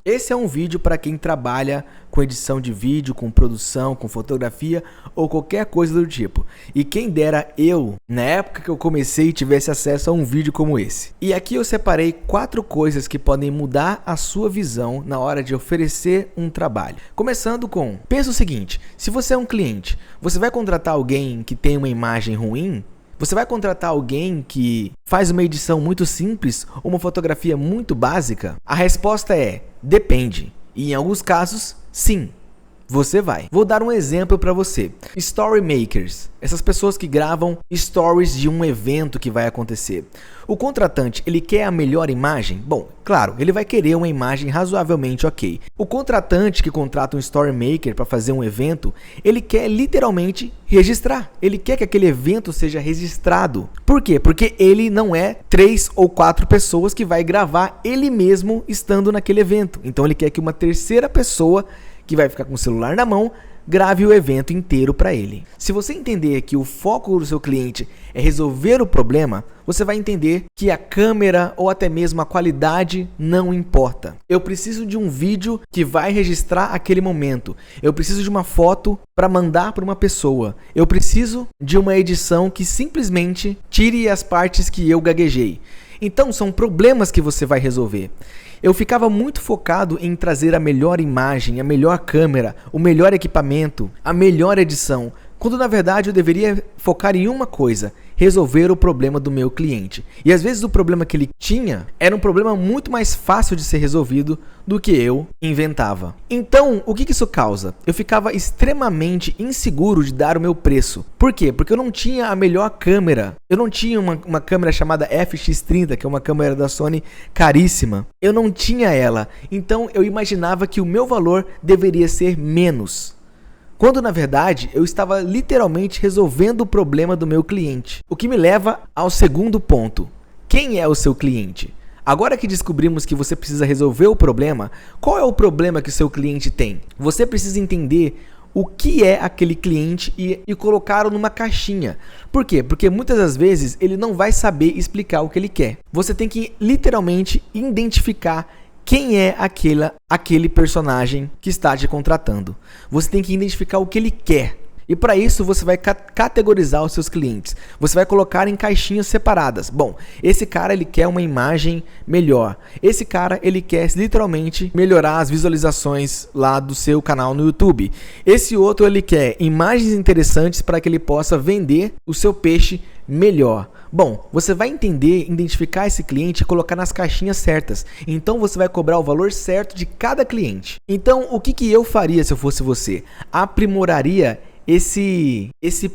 Esse é um vídeo para quem trabalha com edição de vídeo, com produção, com fotografia ou qualquer coisa do tipo. E quem dera eu, na época que eu comecei, tivesse acesso a um vídeo como esse. E aqui eu separei 4 coisas que podem mudar a sua visão na hora de oferecer um trabalho. Começando com, pensa o seguinte, se você é um cliente, você vai contratar alguém que tem uma imagem ruim? Você vai contratar alguém que faz uma edição muito simples ou uma fotografia muito básica? A resposta é, depende. E em alguns casos, sim, você vai. Vou dar um exemplo para você. Story makers, essas pessoas que gravam stories de um evento que vai acontecer. O contratante, ele quer a melhor imagem? Bom, claro, ele vai querer uma imagem razoavelmente ok. O contratante que contrata um story maker para fazer um evento, ele quer literalmente registrar. Ele quer que aquele evento seja registrado. Por quê? Porque ele não é 3 ou 4 pessoas que vai gravar ele mesmo estando naquele evento. Então ele quer que uma terceira pessoa que vai ficar com o celular na mão, grave o evento inteiro para ele. Se você entender que o foco do seu cliente é resolver o problema, você vai entender que a câmera ou até mesmo a qualidade não importa. Eu preciso de um vídeo que vai registrar aquele momento. Eu preciso de uma foto para mandar para uma pessoa. Eu preciso de uma edição que simplesmente tire as partes que eu gaguejei. Então são problemas que você vai resolver. Eu ficava muito focado em trazer a melhor imagem, a melhor câmera, o melhor equipamento, a melhor edição, quando na verdade eu deveria focar em uma coisa, resolver o problema do meu cliente. E às vezes o problema que ele tinha era um problema muito mais fácil de ser resolvido do que eu inventava. Então, o que isso causa? Eu ficava extremamente inseguro de dar o meu preço. Por quê? Porque eu não tinha a melhor câmera. Eu não tinha uma câmera chamada FX30, que é uma câmera da Sony caríssima. Eu não tinha ela. Então, eu imaginava que o meu valor deveria ser menos. Quando na verdade eu estava literalmente resolvendo o problema do meu cliente. O que me leva ao segundo ponto. Quem é o seu cliente? Agora que descobrimos que você precisa resolver o problema, qual é o problema que o seu cliente tem? Você precisa entender o que é aquele cliente e colocá-lo numa caixinha. Por quê? Porque muitas das vezes ele não vai saber explicar o que ele quer. Você tem que literalmente identificar quem é aquele personagem que está te contratando. Você tem que identificar o que ele quer. E para isso você vai categorizar os seus clientes. Você vai colocar em caixinhas separadas. Bom, esse cara ele quer uma imagem melhor. Esse cara ele quer literalmente melhorar as visualizações lá do seu canal no YouTube. Esse outro ele quer imagens interessantes para que ele possa vender o seu peixe melhor. Bom, você vai entender, identificar esse cliente e colocar nas caixinhas certas. Então você vai cobrar o valor certo de cada cliente. Então o que eu faria se eu fosse você? Aprimoraria esse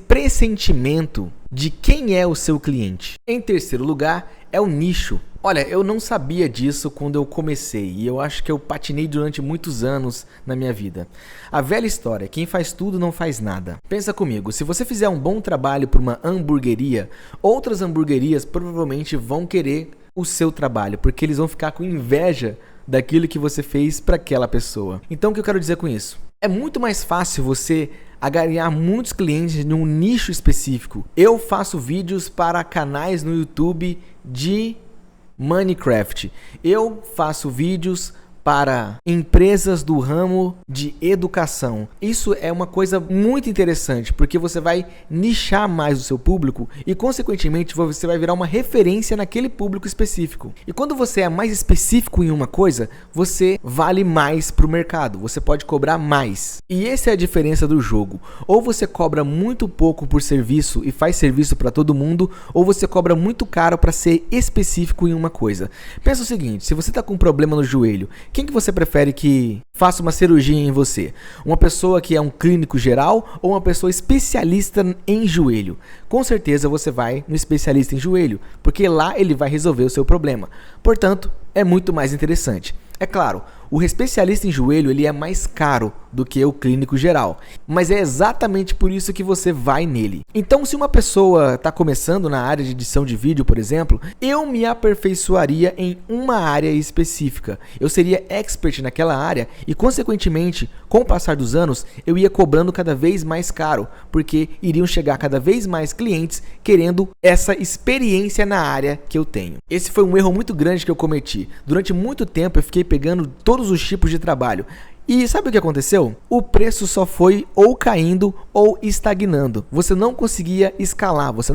pressentimento de quem é o seu cliente. Em terceiro lugar, é o nicho. Olha, eu não sabia disso quando eu comecei e eu acho que eu patinei durante muitos anos na minha vida. A velha história, quem faz tudo não faz nada. Pensa comigo, se você fizer um bom trabalho para uma hamburgueria, outras hamburguerias provavelmente vão querer o seu trabalho, porque eles vão ficar com inveja daquilo que você fez para aquela pessoa. Então o que eu quero dizer com isso? É muito mais fácil você ganhar muitos clientes num nicho específico. Eu faço vídeos para canais no YouTube de Minecraft. Eu faço vídeos para empresas do ramo de educação. Isso é uma coisa muito interessante, porque você vai nichar mais o seu público e, consequentemente, você vai virar uma referência naquele público específico. E quando você é mais específico em uma coisa, você vale mais para o mercado, você pode cobrar mais. E essa é a diferença do jogo. Ou você cobra muito pouco por serviço e faz serviço para todo mundo, ou você cobra muito caro para ser específico em uma coisa. Pensa o seguinte, se você está com um problema no joelho, quem que você prefere que faça uma cirurgia em você? Uma pessoa que é um clínico geral ou uma pessoa especialista em joelho? Com certeza você vai no especialista em joelho, porque lá ele vai resolver o seu problema. Portanto, é muito mais interessante. É claro, o especialista em joelho ele é mais caro do que o clínico geral, mas é exatamente por isso que você vai nele. Então, se uma pessoa está começando na área de edição de vídeo, por exemplo, eu me aperfeiçoaria em uma área específica. Eu seria expert naquela área e, consequentemente, com o passar dos anos, eu ia cobrando cada vez mais caro, porque iriam chegar cada vez mais clientes querendo essa experiência na área que eu tenho. Esse foi um erro muito grande que eu cometi. Durante muito tempo eu fiquei pegando todo todos os tipos de trabalho. E sabe o que aconteceu? O preço só foi ou caindo ou estagnando. Você não conseguia escalar, eu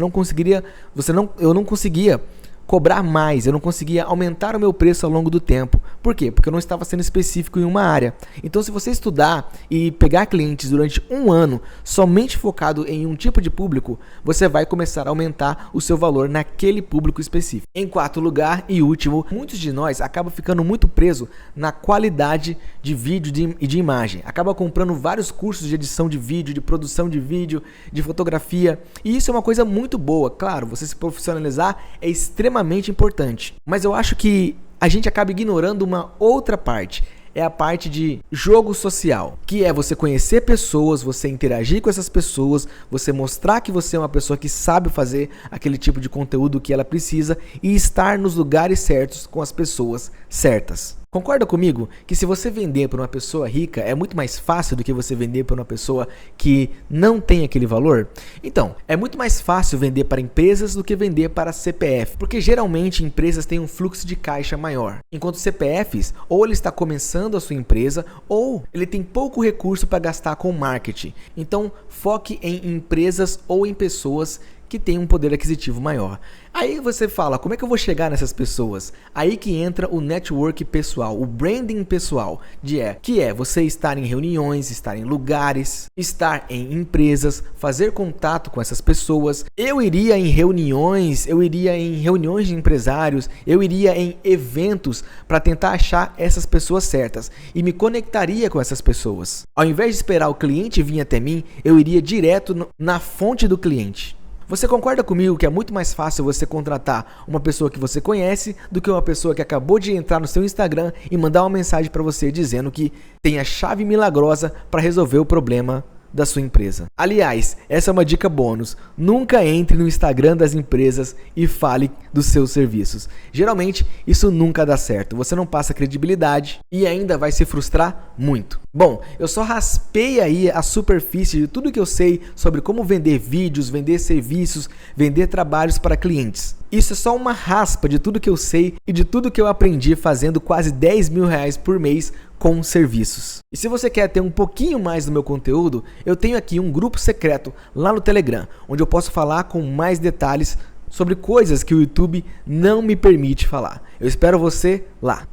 não conseguia cobrar mais, eu não conseguia aumentar o meu preço ao longo do tempo. Por quê? Porque eu não estava sendo específico em uma área. Então, se você estudar e pegar clientes durante um ano somente focado em um tipo de público, você vai começar a aumentar o seu valor naquele público específico. Em quarto lugar e último, muitos de nós acabam ficando muito presos na qualidade de vídeo e de imagem. Acaba comprando vários cursos de edição de vídeo, de produção de vídeo, de fotografia. E isso é uma coisa muito boa. Claro, você se profissionalizar é extremamente importante, mas eu acho que a gente acaba ignorando uma outra parte. É a parte de jogo social, que é você conhecer pessoas, você interagir com essas pessoas, você mostrar que você é uma pessoa que sabe fazer aquele tipo de conteúdo que ela precisa e estar nos lugares certos com as pessoas certas. Concorda comigo que se você vender para uma pessoa rica é muito mais fácil do que você vender para uma pessoa que não tem aquele valor? Então, é muito mais fácil vender para empresas do que vender para CPF, porque geralmente empresas têm um fluxo de caixa maior, enquanto CPFs, ou ele está começando a sua empresa, ou ele tem pouco recurso para gastar com marketing. Então, foque em empresas ou em pessoas que tem um poder aquisitivo maior. Aí você fala, como é que eu vou chegar nessas pessoas? Aí que entra o network pessoal, o branding pessoal, que é você estar em reuniões, estar em lugares, estar em empresas, fazer contato com essas pessoas. Eu iria em reuniões de empresários, eu iria em eventos para tentar achar essas pessoas certas e me conectaria com essas pessoas. Ao invés de esperar o cliente vir até mim, eu iria direto na fonte do cliente. Você concorda comigo que é muito mais fácil você contratar uma pessoa que você conhece do que uma pessoa que acabou de entrar no seu Instagram e mandar uma mensagem para você dizendo que tem a chave milagrosa para resolver o problema da sua empresa? Aliás, essa é uma dica bônus. Nunca entre no Instagram das empresas e fale dos seus serviços. Geralmente, isso nunca dá certo. Você não passa credibilidade e ainda vai se frustrar muito. Bom, eu só raspei aí a superfície de tudo que eu sei sobre como vender vídeos, vender serviços, vender trabalhos para clientes. Isso é só uma raspa de tudo que eu sei e de tudo que eu aprendi fazendo quase 10 mil reais por mês com serviços. E se você quer ter um pouquinho mais do meu conteúdo, eu tenho aqui um grupo secreto lá no Telegram, onde eu posso falar com mais detalhes sobre coisas que o YouTube não me permite falar. Eu espero você lá.